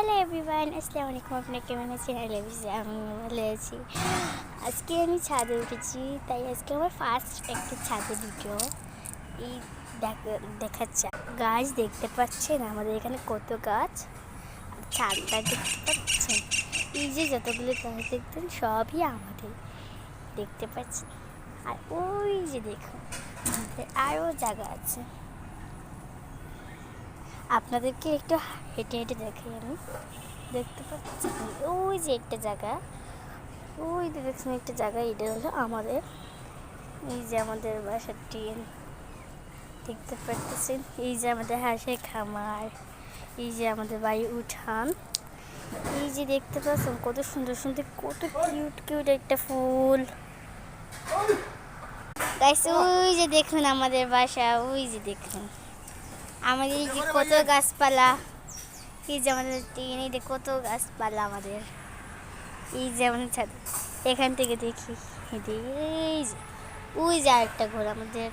Hello everyone, আসসালামু আলাইকুম। আপনি কেমন আছেন? আমি ভালো আছি। আজকে আমি ছাদে উঠেছি, তাই আজকে আমার ফার্স্ট একটা ছাদে ভিডিও। এই দেখাচ্ছে গাছ দেখতে পাচ্ছেন, আমাদের এখানে কত গাছ। আর ছাদটা দেখতে পাচ্ছেন, এই যে যতগুলো গাছ দেখতেন সবই আমাদের, দেখতে পাচ্ছেন। আর ওই যে দেখুন, আমাদের আরও জায়গা আছে। আপনাদেরকে একটু হেঁটে হেঁটে দেখাই আমি। দেখতে পাচ্ছি ওই যে একটা জায়গা, ওই যে দেখছেন একটা জায়গা, এটা হলো আমাদের। এই যে আমাদের বাসার টিন দেখতে পাচ্ছেন, এই যে আমাদের হাঁসের খামার, এই যে আমাদের বাড়ির উঠান। এই যে দেখতে পাচ্ছেন কত সুন্দর সুন্দর, কত কিউট কিউট একটা ফুল। গাইস ওই যে দেখুন আমাদের বাসা, ওই যে দেখুন আমাদের এই যে কত গাছপালা। এই যে আমাদের টিন, এই যে কত গাছপালা আমাদের। এই যে আমাদের ছাদ, এখান থেকে দেখি এই যে ওই যে আরেকটা ঘর আমাদের।